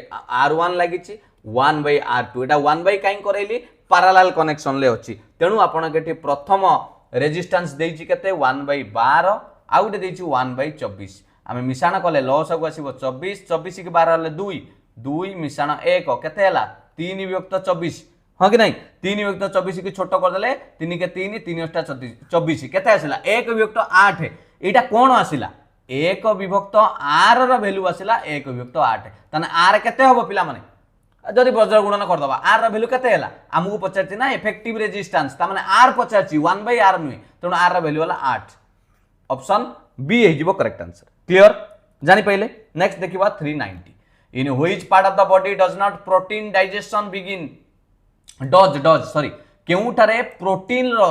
r1 लागिची 1/r2 एटा 1 बाय काई करैली पैरेलल कनेक्शन ले अछि तेनु आपण केठी प्रथम रेजिस्टेंस देइची केते 1/12 आउ गोटे देइची 1/24 आमे मिसाण कले लॉस को आसीबो 24 24 के 12 हले 2 2 मिसाण 1 केते हला 3 विभक्त 24 हां कि नहीं 3 विभक्त 24 की छोटो कर देले 3 के 3 3 8 24 केते आसिला 1 विभक्त 8 एटा कोन आसिला 1 विभक्त r रो वैल्यू आसिला 1 विभक्त 8 तने r केते होबो पिला माने जदि वज्र गुणन कर दबा r रो वैल्यू केते हला हमहु पचारछि ना इफेक्टिव रेजिस्टेंस त माने r पचारछि 1/r नुई तनो r रो वैल्यू हला 8 ऑप्शन बी है जीवो करेक्ट आंसर क्लियर जानि पहिले नेक्स्ट देखिबा 390 in which part of the body does not protein digestion begin does sorry केउठारे प्रोटीन रो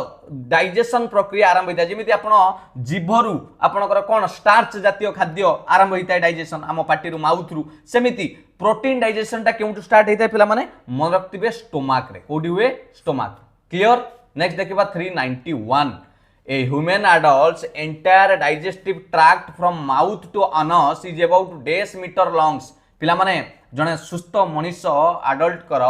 डाइजेशन प्रक्रिया आरंभ होता जेमिति आपण जीभरु आपणकर कोन स्टार्च जातीय खाद्य आरंभ होता डाइजेशन आम पार्टी रु माउथ रु सेमिति प्रोटीन डाइजेशन टा केउठु स्टार्ट होता पिला माने मन रखतिबे स्टोमक रे कोडी हुए स्टोमक क्लियर नेक्स्ट देखिबा 391 A human adult's entire digestive tract from mouth to anus is about dash meter longs. पिला माने जने सुस्थ मनीष अडल्ट कर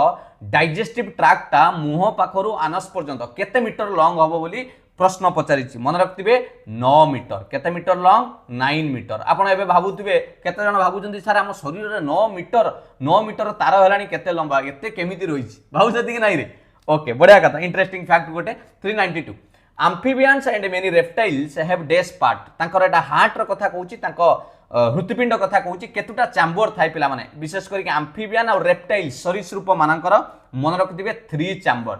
डाइजेस्टिव ट्रैक्ट ता मुह पाखरु आनस पर्यंत केते मीटर लॉन्ग हबो बोली प्रश्न पचारिछि मन रखतिबे 9 मीटर केते मीटर लॉन्ग 9 मीटर आपण एबे भाबुतिबे केते जण भाबुचंदी सर हम शरीर रे 9 मीटर तार हेलानी केते लंबा एते केमिति रहिछि भाबुचंदी कि नाही रे ओके बढ़िया कथा इंटरेस्टिंग फैक्ट गोटे 392 amphibians and many reptiles have dash part तांकर एटा हार्ट रो कथा कहूची तांको हृत्पिंड कथा कहूची केतुटा चैम्बर थाय पिला माने विशेष करी एम्फिबियन और रेप्टाइल्स सरीसृप मानकर मन रखिथिबे 3 चैम्बर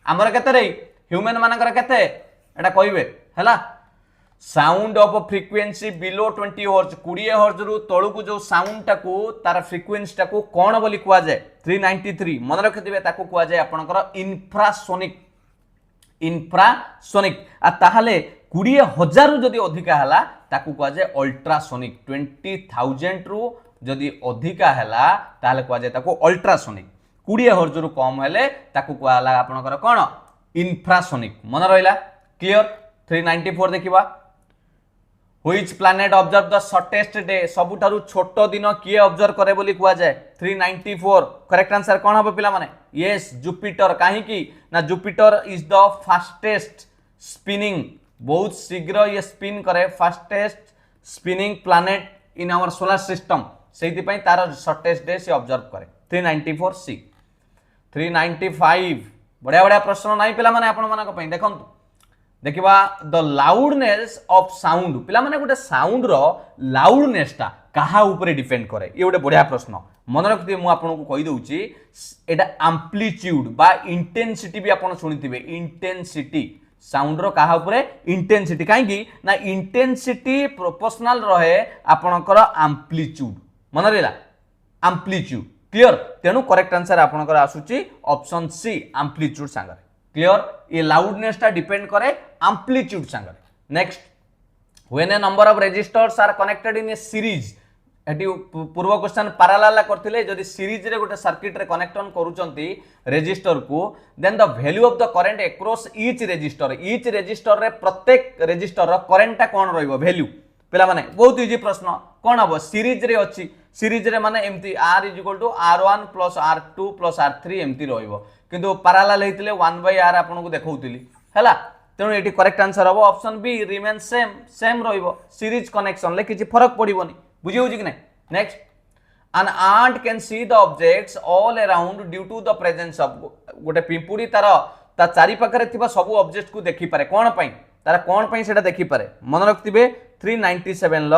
हमर केते रे ह्यूमन मानकर केते एटा कहिबे हला sound of frequency below 20 hertz 20 hertz रु तळु को जो साउंड टाको तार फ्रीक्वेंसी टाको कोन बोली कुआ जाय 393 मन रखिथिबे ताको कुआ जाय आपनकर इंफ्रासोनिक आ ताहाले 20,000 जदि अधिका हला ताकू कह जाय अल्ट्रासोनिक 20,000 रु जदि अधिका हला ताहाले कह जाय ताकू अल्ट्रासोनिक 20 हर्ट्ज रु कम हेले ताकू कहला आपनकर कोन इंफ्रासोनिक मन रहिला क्लियर 394 देखिबा which planet observe the shortest day सबुठारु छोटो दिन किए ऑब्जर्व करे बोली कुआ जाय 394 करेक्ट आंसर कोन हबो पिला माने यस जुपिटर काहे की ना Jupiter is the fastest spinning बहुत शीघ्र ये स्पिन करे fastest spinning planet in our solar system सेति पई तार शॉर्टेस्ट डे से ऑब्जर्व करे 394 सी 395 बढ़िया बढ़िया प्रश्न नाही पिला माने आपण मानक पई देखंतु देखिबा द लाउडनेस ऑफ साउंड पिला माने गोटे साउंड रो लाउडनेस ता कहा ऊपर डिपेंड करे ये गोटे बढ़िया प्रश्न मन रखते मु आपन को कहि दउची एटा एम्प्लीट्यूड बा इंटेंसिटी भी आपन सुनिथिबे इंटेंसिटी साउंड रो कहा ऊपर इंटेंसिटी काहे की ना इंटेंसिटी प्रोपोर्शनल रहे आपनकर एम्प्लीट्यूड मन रहला एम्प्लीट्यूड क्लियर तेनु करेक्ट आंसर आपनकर आसुची ऑप्शन सी एम्प्लीट्यूड संगे क्लियर ये लाउडनेस ता डिपेंड करे एम्प्लीट्यूड संगे next when a number of resistors are connected in a series एटी पूर्व क्वेश्चन पैरेलल करथिले जदि सीरीज रे गोटे सर्किट रे कनेक्शन करूचंती रेजिस्टर को then the value of the current across each resistor रे प्रत्येक रेजिस्टर रो करंट टा कोन रहइबो वैल्यू पिला माने बहुत इजी प्रश्न कोन हबो सीरीज रे अछि सीरीज रे माने एम्ति R = R1 + R2 + R3 एम्ति रहइबो किंतु पैरेलल हेतिले 1/R आपन को देखौतिली हैला तेणु एटी करेक्ट आंसर हबो ऑप्शन बी रिमेन सेम रहइबो सीरीज कनेक्शन ले किछि फरक पड़िबोनी बुझी होउछि कि नै next an ant can see the objects all around due to the presence of गोटे पिंपुड़ी ता चारि पाखरे थिबा सब ऑब्जेक्ट को देखि पारे कोन पई तार कोन पई सेटा देखि पारे मन रखतिबे 397 ल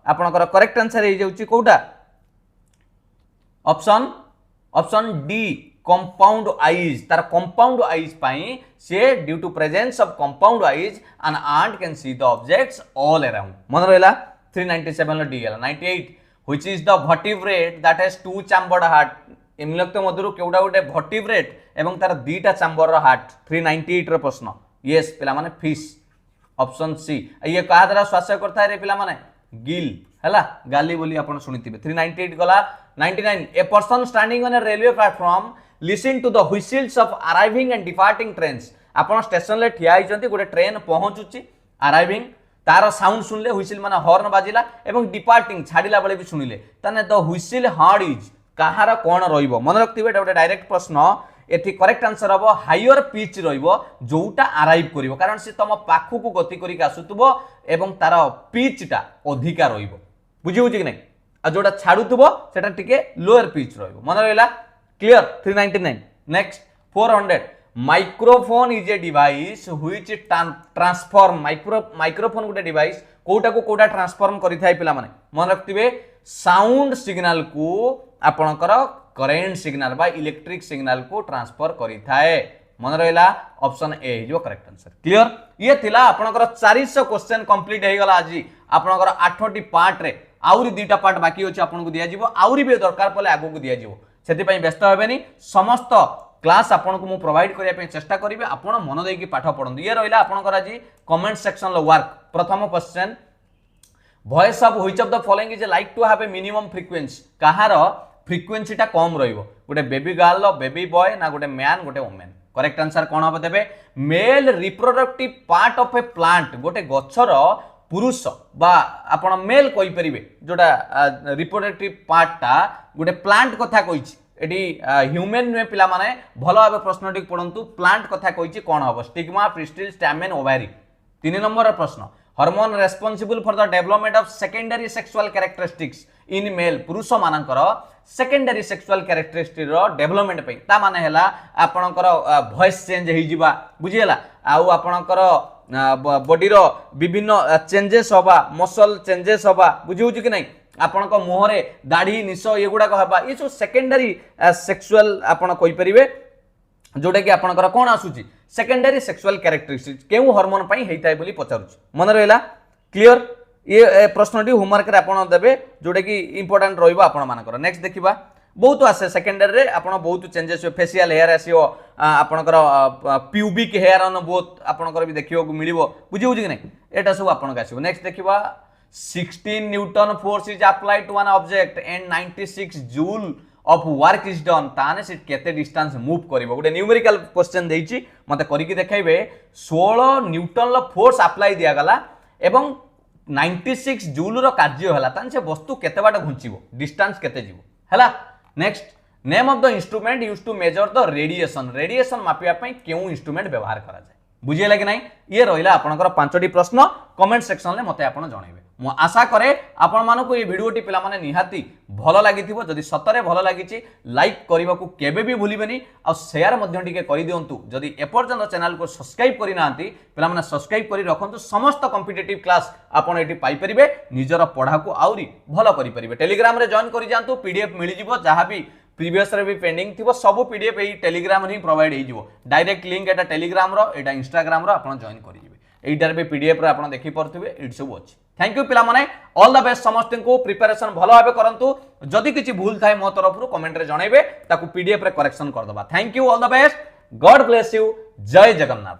आपनकर करेक्ट आंसर हे जाउछि कोटा ऑप्शन डी कंपाउंड आईज तार कंपाउंड आईज पाई से due to presence of compound eyes an ant can see the objects all around मन रहला 397 ल डी गेला 98 which is the vertebrate that has two chambered heart निम्नलिखित मध्यरु केउडा गोटे vertebrate एवं तार दुईटा चैम्बर रो हार्ट 398 रो प्रश्न यस पिला माने फिश ऑप्शन सी ये कहा द्वारा श्वास करता है रे पिला माने गिल हैला गाली बोली आपण सुनिथिबे 398 गला 99 a person standing on a railway platform listen to the whistles of arriving and departing trains आपण स्टेशन ले ठिया आइचंती गोटे ट्रेन पहुंचुची अराइविंग तार साउंड सुनले व्हिसल माने हॉर्न बाजिला एवं डिपार्टिंग छाडिला बेले भी सुनिले तने द व्हिसल हार्ड इज कहार कोन रहिबो मन रखतिबे एटा गोटे डायरेक्ट प्रश्न एथि करेक्ट आंसर हबो हायर पिच रहिबो जोटा अराइव करिवो कारण से तम पाखु को गति करिक आसुतबो एवं तार पिच टा अधिका रहिबो बुझि होछि कि नै आ जोटा छाडुतबो सेटा टिके लोअर पिच रहिबो मन रहला clear 399 next 400 microphone is a device which transform microphone गोटे डिवाइस कोटा को कोटा ट्रांसफॉर्म करि थाय पिला माने मन रखतिबे साउंड सिग्नल को आपणकर करेंट सिग्नल बा इलेक्ट्रिक सिग्नल को ट्रांसफर करि थाए मन रहला ऑप्शन ए जो करेक्ट आंसर क्लियर ये थिला आपणकर 400 क्वेश्चन कंप्लीट हे गला आज आपणकर 8टी पार्ट रे आउरी दुईटा पार्ट बाकी अछि आपन को दिया जिवो आउरी भी दरकार पले आगो को दिया जिवो सेति पई व्यस्त हेबेनी समस्त क्लास आपन को मु प्रोवाइड करिया पे चेष्टा करिवे आपन मन देकी पाठ पढंदु ये रहला आपनकर आज कमेंट सेक्शन लो वर्क प्रथम question voice of which of the following is like to have a minimum frequency कहार फ्रीक्वेंसी टा कम रहिबो गोटे बेबी गर्ल लो बेबी बॉय ना गोटे मैन गोटे वुमेन करेक्ट आंसर कोन होबे देबे male reproductive part of A plant गोटे गछर पुरुष बा आपण मेल कहि परिबे जोटा रिप्रोडक्टिव पार्ट टा गोटे प्लांट कथा कहिछि एडी ह्यूमन नुए पिला माने भलो भाबे प्रश्नटी पढंतु प्लांट कथा कहिछि कोन होबो stigma pistil stamen ovary 3 number प्रश्न hormone responsible for the development of secondary sexual characteristics in male पुरुष मानकर सेकेंडरी सेक्सुअल कैरेक्टरिस्टिक्स रो डेवलपमेंट पई ता माने हैला आपणकर वॉइस चेंज हेइ जिबा बुझियला आउ आपणकर बॉडी रो विभिन्न चेंजेस होबा मसल चेंजेस होबा बुझिउ कि नै आपणक मुहरे दाढ़ी निश ये गुडा कहबा ये जो सेकेंडरी सेक्सुअल आपण कहि परिबे जोटा कि आपणकर कोन आसुची सेकेंडरी सेक्सुअल कैरेक्टरिस्टिक्स केउ हार्मोन पई हेइताय बोली पचारुची मन रहला क्लियर ये प्रश्नटी होमवर्क रे आपण देबे जोटा कि इंपोर्टेंट रहइबो आपण मानकर नेक्स्ट देखिबा बहुत आसे सेकेंडरी रे आपण बहुत चेंजेस फेशियल हेयर आसीओ आपणकर प्यूबिक हेयर अन बहुत आपणकर भी देखियो को मिलिबो बुझि होछि कि नै एटा सब आपण का आसीबो नेक्स्ट देखिबा 16 newton force is applied to one object and 96 joule of work is done ताने से केते डिस्टेंस मूव करिवो गोटे न्यूमेरिकल क्वेश्चन देइछि मते करिकि देखाइबे 16 न्यूटन लो फोर्स अप्लाई दिया गला एवं 96 जूल रो कार्य हला ताने से वस्तु केते बाट घुंचिबो डिस्टेंस केते जीवो हला next name of the instrument used to measure the radiation मापिया पई केउ इंस्ट्रूमेंट व्यवहार करा जाय बुझियला कि नाही ये रहिला आपनकर 5टी प्रश्न कमेंट सेक्शन ले मते आपण जणाइबे मु आशा करे आपण मानको ये वीडियोटी पिला माने निहाती भलो लागिथिबो जदि सतरे भलो लागिछि लाइक करिवा को केबे भी भूलिबेनी आ शेयर मध्य टिके करि दियंतु जदि एपर्यंत चैनल को सब्सक्राइब करि नांती पिला माने सब्सक्राइब करि रखंतु समस्त कॉम्पिटिटिव क्लास आपण एटी पाई परिबे निजर पढ़ा को आउरी भलो करि परिबे टेलीग्राम रे जॉइन करि जांतु पीडीएफ मिलि जिवो जहां भी प्रीवियस रे भी पेंडिंग थिबो सब पीडीएफ एई टेलीग्राम रे प्रोवाइड हे जिवो डायरेक्ट लिंक एटा टेलीग्राम रो एटा इंस्टाग्राम रो आपण जॉइन करि जिवे एटार भी पीडीएफ रे आपण देखि परथिबे इट सब अछि थैंक यू पिला माने ऑल द बेस्ट समस्त को प्रिपरेशन भलो भाबे करंतु जदि किछि भूल थाए मो तरफ रु कमेंट रे जणाइबे ताकू पीडीएफ रे करेक्शन कर दबा thank you all the best God bless you जय जगन्नाथ।